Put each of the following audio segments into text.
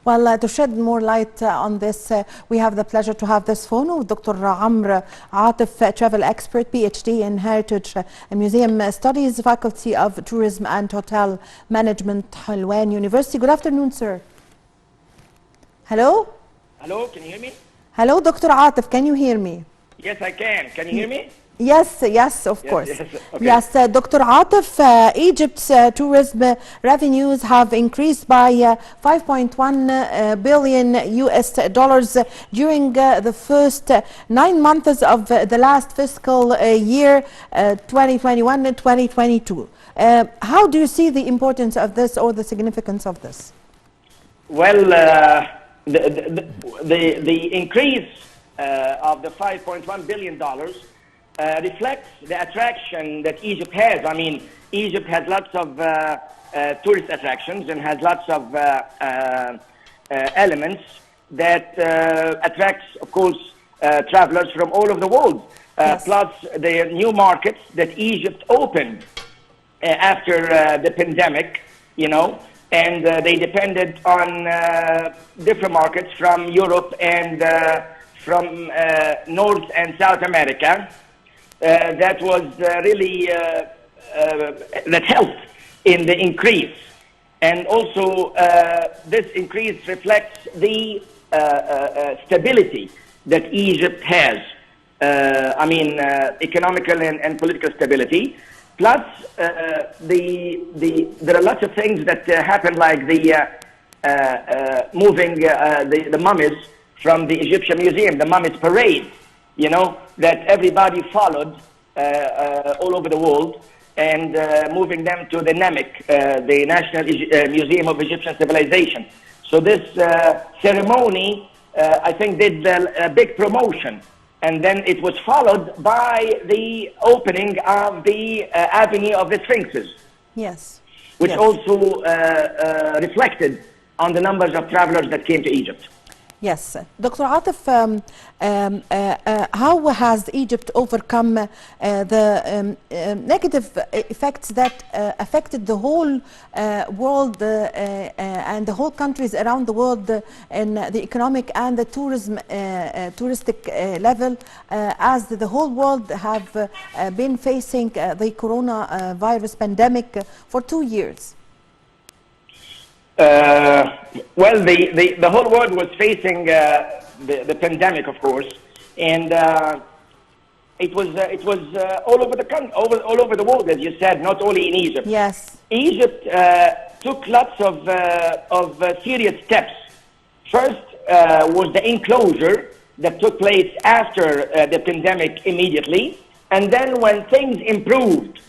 Well, to shed more light on this, we have the pleasure to have this phone with Dr. Amr Atef, travel expert, PhD in Heritage and Museum Studies, Faculty of Tourism and Hotel Management, Hulwan University. Good afternoon, sir. Hello? Hello, can you hear me? Hello, Dr. Atef, can you hear me? Yes, I can. Can you hear me? Yes, of course. Yes, okay. Yes, Dr. Atef, Egypt's tourism revenues have increased by 5.1 billion US dollars during the first 9 months of the last fiscal year 2021 and 2022. How do you see the importance of this or the significance of this? Well, the increase of the $5.1 billion reflects the attraction that Egypt has. I mean, Egypt has lots of tourist attractions and has lots of elements that attracts, of course, travelers from all over the world. Yes. Plus the new markets that Egypt opened after the pandemic, you know, and they depended on different markets from Europe and from North and South America. That was really, that helped in the increase. And also, this increase reflects the stability that Egypt has. I mean, economical and political stability. Plus, there are lots of things that happen, like the moving the mummies from the Egyptian Museum, the mummies parade, you know, that everybody followed all over the world, and moving them to the NAMIC, the National Museum of Egyptian Civilization. So this ceremony, I think, did a big promotion. And then it was followed by the opening of the Avenue of the Sphinxes. Yes. Which yes. also reflected on the numbers of travelers that came to Egypt. Yes. Dr. Atef, how has Egypt overcome the negative effects that affected the whole world and the whole countries around the world in the economic and the touristic level, as the whole world have been facing the coronavirus pandemic for 2 years? Well, the whole world was facing the pandemic, of course, and it was all over the country, all over the world, as you said, not only in Egypt. Yes. Egypt took lots of serious steps. First was the enclosure that took place after the pandemic immediately, and then when things improved,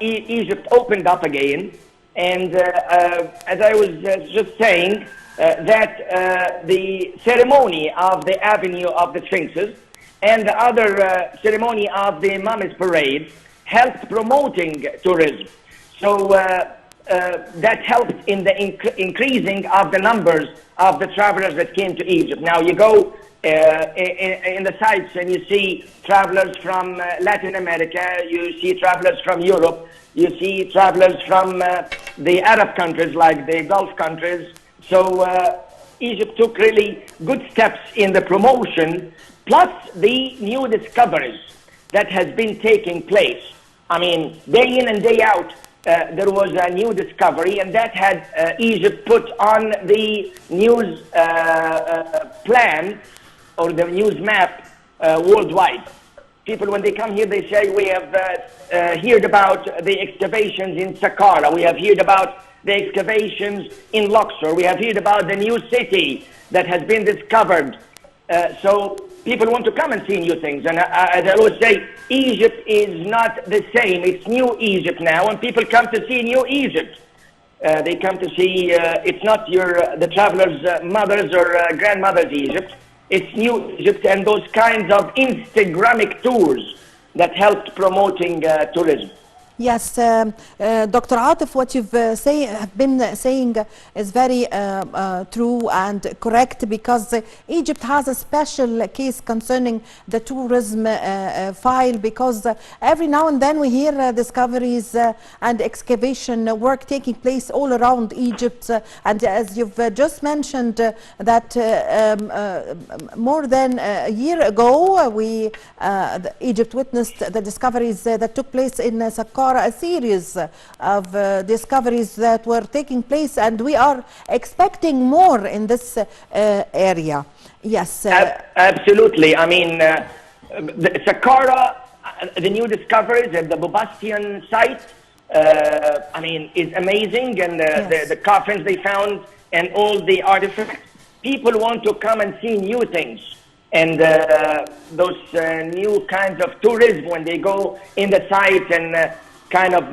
Egypt opened up again. And as I was just saying, that the ceremony of the Avenue of the Sphinxes and the other ceremony of the Mummies Parade helped promoting tourism. So that helped in the increasing of the numbers of the travelers that came to Egypt. Now you go in the sites and you see travelers from Latin America, you see travelers from Europe, you see travelers from the Arab countries, like the Gulf countries. So Egypt took really good steps in the promotion, plus the new discoveries that has been taking place. I mean, day in and day out, there was a new discovery, and that had Egypt put on the news plan or the news map worldwide. People, when they come here, they say, we have heard about the excavations in Saqqara. We have heard about the excavations in Luxor. We have heard about the new city that has been discovered. So people want to come and see new things. And as I always say, Egypt is not the same. It's new Egypt now, and people come to see new Egypt. They come to see, it's not the traveler's mother's or grandmother's Egypt. It's new Egypt, and those kinds of Instagramic tours that helped promoting tourism. Yes, Dr. Atef, what you've have been saying is very true and correct, because Egypt has a special case concerning the tourism file, because every now and then we hear discoveries and excavation work taking place all around Egypt. And as you've just mentioned, that more than a year ago, Egypt witnessed the discoveries that took place in Saqqara, a series of discoveries that were taking place, and we are expecting more in this area. Yes. Absolutely. I mean, the Saqqara, the new discoveries at the Bobastian site, I mean, is amazing, and Yes. the coffins they found and all the artifacts. People want to come and see new things. And those new kinds of tourism, when they go in the site and kind of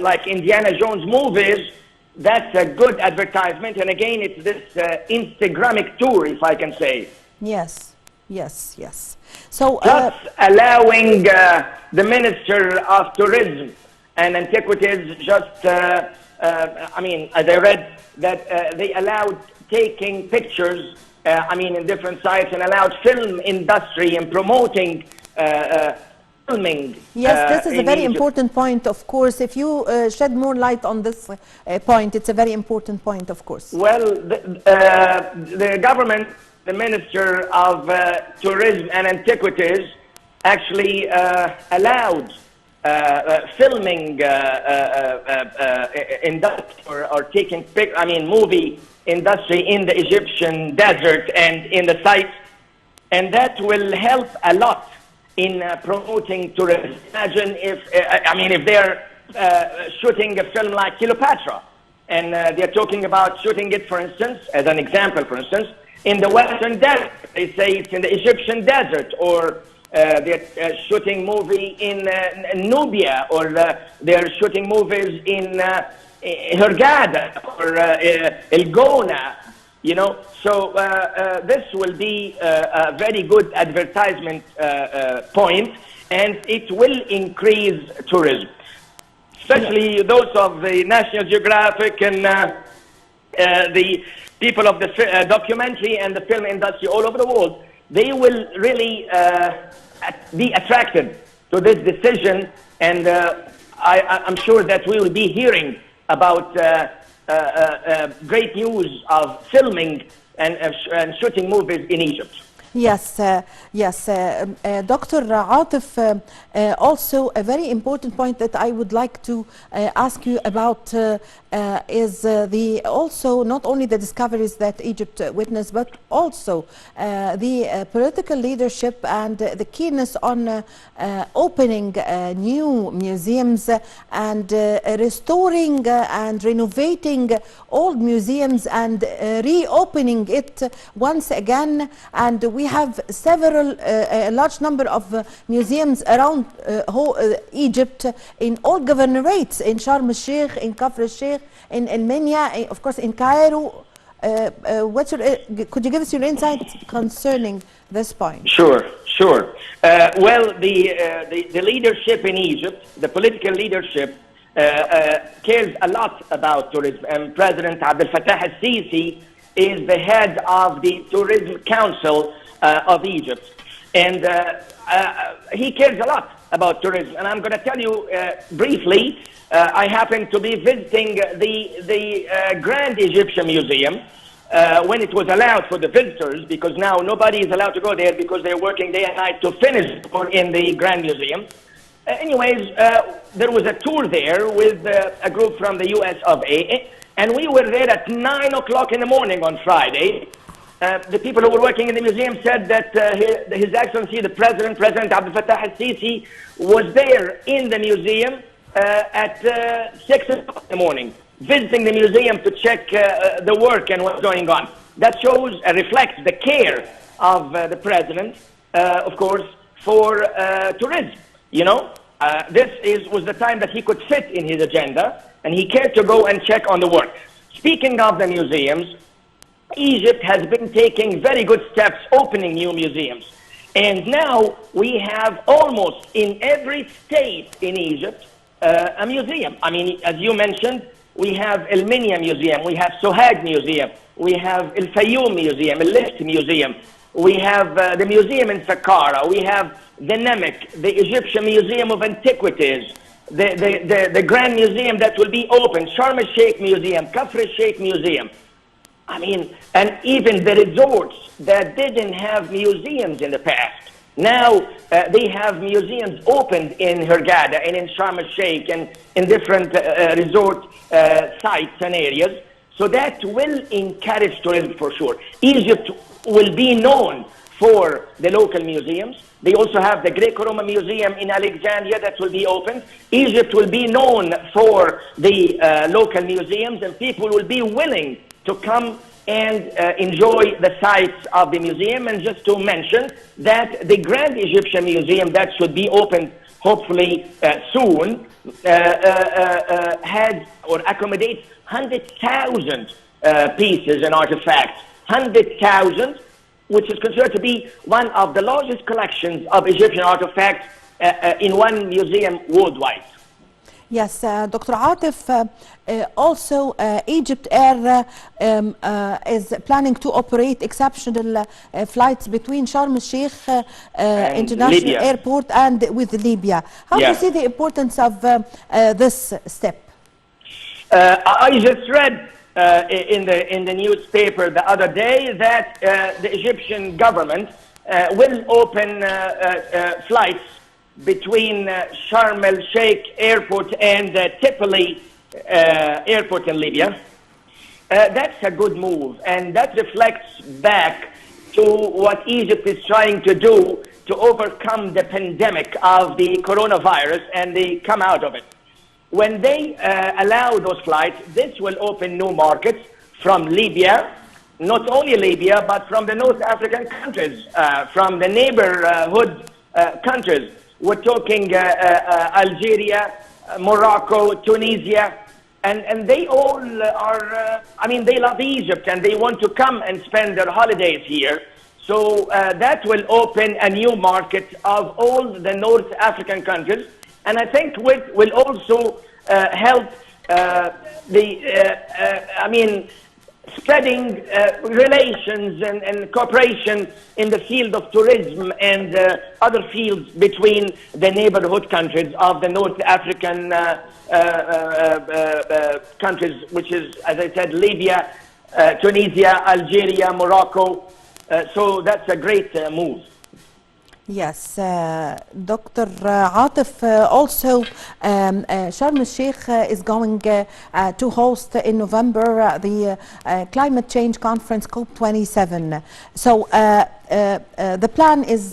like Indiana Jones movies, that's a good advertisement. And again, it's this Instagramic tour, if I can say. Yes, yes, yes. So Plus allowing the Minister of Tourism and Antiquities just, I mean, as I read, that they allowed taking pictures, I mean, in different sites, and allowed film industry and promoting filming. yes, this is a very Egypt. important point, of course. If you shed more light on this point, it's a very important point, of course. Well, the government, the Minister of Tourism and Antiquities, actually allowed filming industry or taking I mean, movie industry in the Egyptian desert and in the sites, and that will help a lot in promoting tourism. Imagine if, I mean, if they're shooting a film like Cleopatra, and they're talking about shooting it, for instance, as an example, for instance, in the Western Desert. They say it's in the Egyptian desert, or they're shooting movie in Nubia, or they're shooting movies in Hurghada or El Gona, you know. So this will be a very good advertisement point, and it will increase tourism, especially those of the National Geographic and the people of the documentary and the film industry all over the world. They will really be attracted to this decision, and I'm sure that we will be hearing about great news of filming and shooting movies in Egypt. Yes, yes. Dr. Atef, also a very important point that I would like to ask you about is also not only the discoveries that Egypt witnessed, but also the political leadership and the keenness on opening new museums and restoring and renovating old museums and reopening it once again. And we have several, a large number of museums around Egypt in all governorates, in Sharm el-Sheikh, in Kafr el-Sheikh, in El Minya, of course in Cairo. Could you give us your insight concerning this point? Sure, sure. Well, the leadership in Egypt, the political leadership, cares a lot about tourism, and President Abdel Fattah al-Sisi is the head of the Tourism Council of Egypt, and he cares a lot about tourism. And I'm going to tell you briefly, I happened to be visiting the Grand Egyptian Museum when it was allowed for the visitors, because now nobody is allowed to go there because they're working day and night to finish in the Grand Museum. Anyways, there was a tour there with a group from the US of A, and we were there at 9 o'clock in the morning on Friday. The people who were working in the museum said that His Excellency, the President Abdel Fattah al-Sisi, was there in the museum at 6 o'clock in the morning, visiting the museum to check the work and what's going on. That shows, reflects the care of the President, of course, for tourism. You know, this was the time that he could fit in his agenda, and he cared to go and check on the work. Speaking of the museums, Egypt has been taking very good steps opening new museums. And now we have almost in every state in Egypt a museum. I mean, as you mentioned, we have El Minya Museum, we have Sohag Museum, we have El Fayoum Museum, El Lift Museum, we have the museum in Saqqara, we have the Namek, the Egyptian Museum of Antiquities, the Grand Museum that will be open, Sharm el-Sheikh Museum, Kafr el-Sheikh Museum. I mean, and even the resorts that didn't have museums in the past. Now they have museums opened in Hurghada and in Sharm el-Sheikh and in different resort sites and areas. So that will encourage tourism for sure. Egypt will be known for the local museums. They also have the Greco-Roman Museum in Alexandria that will be opened. Egypt will be known for the local museums, and people will be willing to come and enjoy the sites of the museum. And just to mention that the Grand Egyptian Museum that should be opened hopefully soon has or accommodates 100,000 pieces and artifacts. 100,000, which is considered to be one of the largest collections of Egyptian artifacts in one museum worldwide. Yes, Dr. Atef, also Egypt Air is planning to operate exceptional flights between Sharm el-Sheikh International Libya. Airport and with Libya. How do you see the importance of this step? I just read in the newspaper the other day that the Egyptian government will open flights between Sharm el-Sheikh Airport and Tripoli Airport in Libya. That's a good move, and that reflects back to what Egypt is trying to do to overcome the pandemic of the coronavirus, and they come out of it. When they allow those flights, this will open new markets from Libya, not only Libya, but from the North African countries, from the neighborhood countries. We're talking Algeria, Morocco, Tunisia, and they all are, I mean, they love Egypt and they want to come and spend their holidays here. So that will open a new market of all the North African countries. And I think will also help spreading relations and cooperation in the field of tourism and other fields between the neighborhood countries of the North African countries, which is, as I said, Libya, Tunisia, Algeria, Morocco. So that's a great move. Yes, Dr. Atef, also Sharm el-Sheikh is going to host in November the climate change conference COP27. So the plan is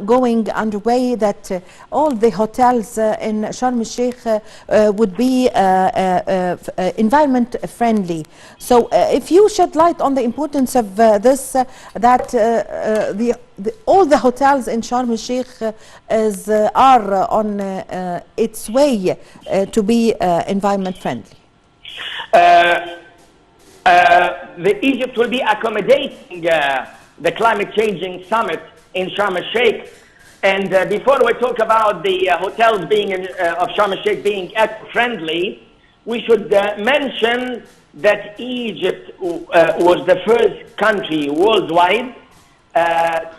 going underway that all the hotels in Sharm el-Sheikh would be environment friendly. So if you shed light on the importance of this, that all the hotels in Sharm el-Sheikh are on its way to be environment friendly. Egypt will be accommodating the climate changing summit in Sharm el-Sheikh. And before we talk about the hotels being of Sharm el-Sheikh being eco-friendly, we should mention that Egypt was the first country worldwide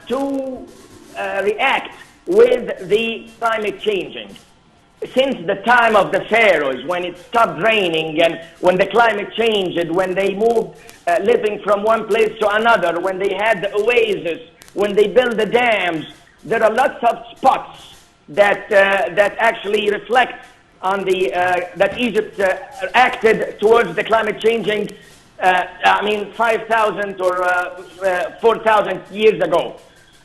to react with the climate changing. Since the time of the pharaohs, when it stopped raining and when the climate changed, when they moved living from one place to another, when they had the oasis, when they built the dams, there are lots of spots that actually reflect on the that Egypt acted towards the climate changing. 5,000 or 4,000 years ago.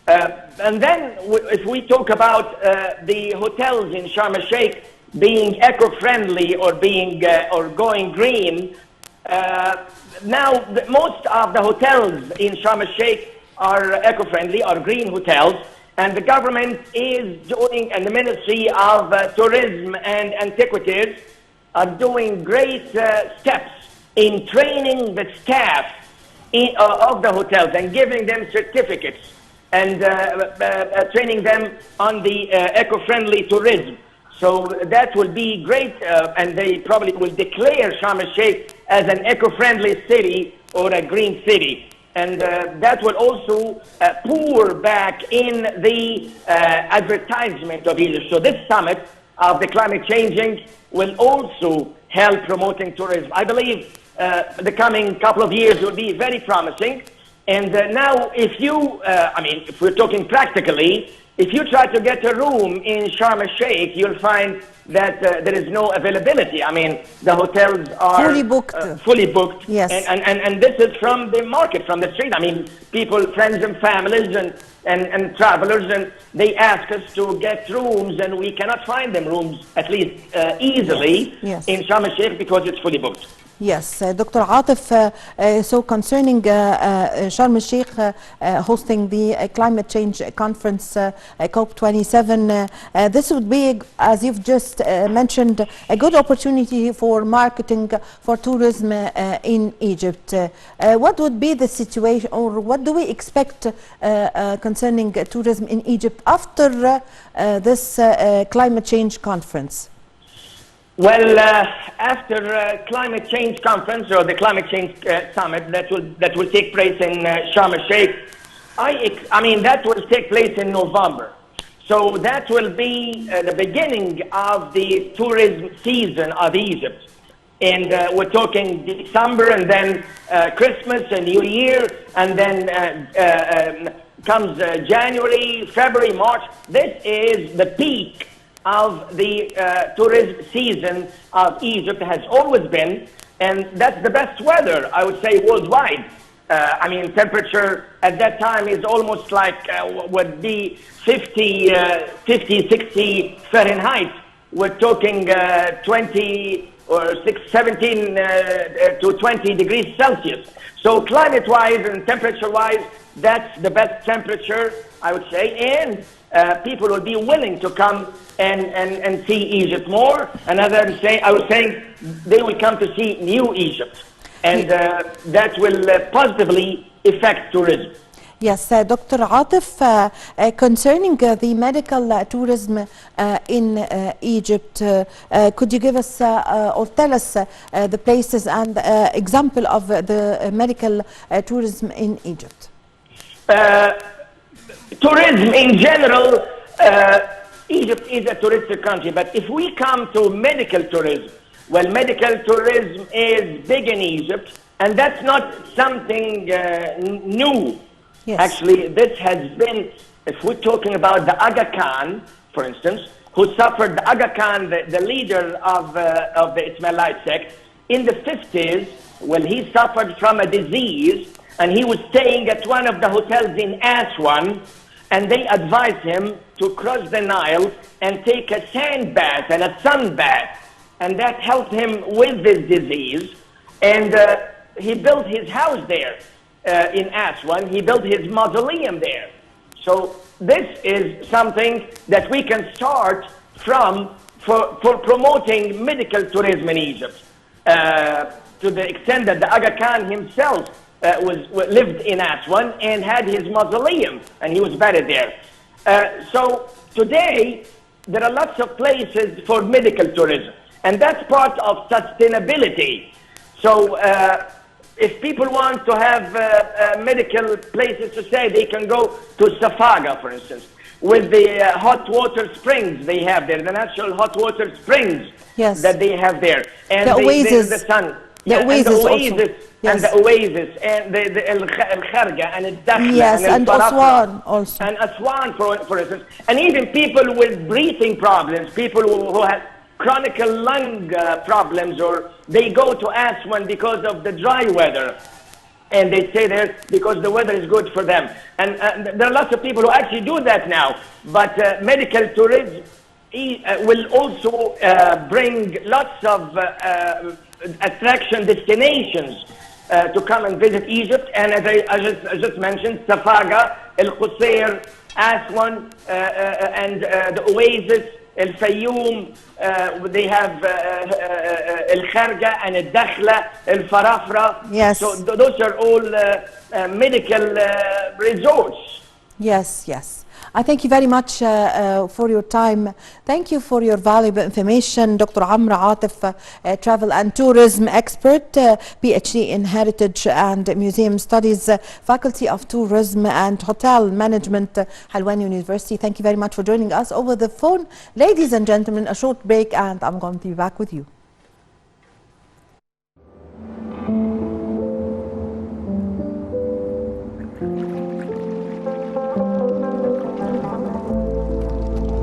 And then if we talk about the hotels in Sharm el-Sheikh being eco-friendly or being or going green, now most of the hotels in Sharm el-Sheikh are eco-friendly, are green hotels, and the government is doing, and the Ministry of Tourism and Antiquities are doing great steps in training the staff of the hotels and giving them certificates and training them on the eco-friendly tourism. So that will be great, and they probably will declare Sharm el-Sheikh as an eco-friendly city or a green city. And that will also pour back in the advertisement of Egypt. So this summit of the climate changing will also help promoting tourism. I believe the coming couple of years will be very promising. And now if you, if we're talking practically, if you try to get a room in Sharm el-Sheikh, you'll find that there is no availability. I mean, the hotels are fully booked. Fully booked. Yes. And this is from the market, from the street. I mean, people, friends and families and travelers, and they ask us to get rooms, and we cannot find them rooms, at least easily, Yes. in Sharm el-Sheikh because it's fully booked. Yes, Dr. Atef, so concerning Sharm el-Sheikh hosting the climate change conference COP27, this would be, as you've just mentioned, a good opportunity for marketing for tourism in Egypt. What would be the situation, or what do we expect concerning tourism in Egypt after this climate change conference? Well, after climate change conference or the climate change summit that will take place in Sharm el-Sheikh, I mean that will take place in November. So that will be the beginning of the tourism season of Egypt. And we're talking December, and then Christmas and New Year, and then comes January, February, March. This is the peak of the tourism season of Egypt, has always been, and that's the best weather, I would say, worldwide. I mean, temperature at that time is almost like would be 50, 60 Fahrenheit. We're talking 20 or 17 to 20 degrees Celsius. So climate-wise and temperature-wise, that's the best temperature, I would say, and people will be willing to come and see Egypt more. And as I was saying, they will come to see new Egypt, and that will positively affect tourism. Yes, Dr. Atef, concerning the medical tourism in Egypt, could you give us or tell us the places and example of the medical tourism in Egypt? Tourism in general, Egypt is a touristic country, but if we come to medical tourism, well, medical tourism is big in Egypt, and that's not something new. Yes. Actually, this has been, if we're talking about the Aga Khan, for instance, who suffered, the Aga Khan, the leader of the Ismailite sect, in the 50s, well, he suffered from a disease, and he was staying at one of the hotels in Aswan, and they advised him to cross the Nile and take a sand bath and a sun bath, and that helped him with this disease. And he built his house there in Aswan. He built his mausoleum there. So this is something that we can start from for promoting medical tourism in Egypt, to the extent that the Aga Khan himself lived in Aswan and had his mausoleum, and he was buried there. So today, there are lots of places for medical tourism, and that's part of sustainability. So if people want to have medical places to stay, they can go to Safaga, for instance, with the hot water springs they have there, the natural hot water springs. Yes. That they have there. And the oasis. The sun. The oasis also. Yes. And the oasis, and the Al-Kharga, and the Dakhla, yes, and Aswan also. And Aswan, for instance. And even people with breathing problems, people who have chronic lung problems, or they go to Aswan because of the dry weather. And they stay there because the weather is good for them. And there are lots of people who actually do that now. But medical tourism will also bring lots of attraction destinations to come and visit Egypt. And as I just mentioned, Safaga, El Qusayr, Aswan, and the oasis, El Fayoum, they have El Kharga and El Dakhla, El Farafra. Yes. So those are all medical resorts. Yes, yes. I thank you very much for your time. Thank you for your valuable information. Dr. Amra Atef, travel and tourism expert, PhD in Heritage and Museum Studies, Faculty of Tourism and Hotel Management, Halwani University. Thank you very much for joining us over the phone. Ladies and gentlemen, a short break and I'm going to be back with you.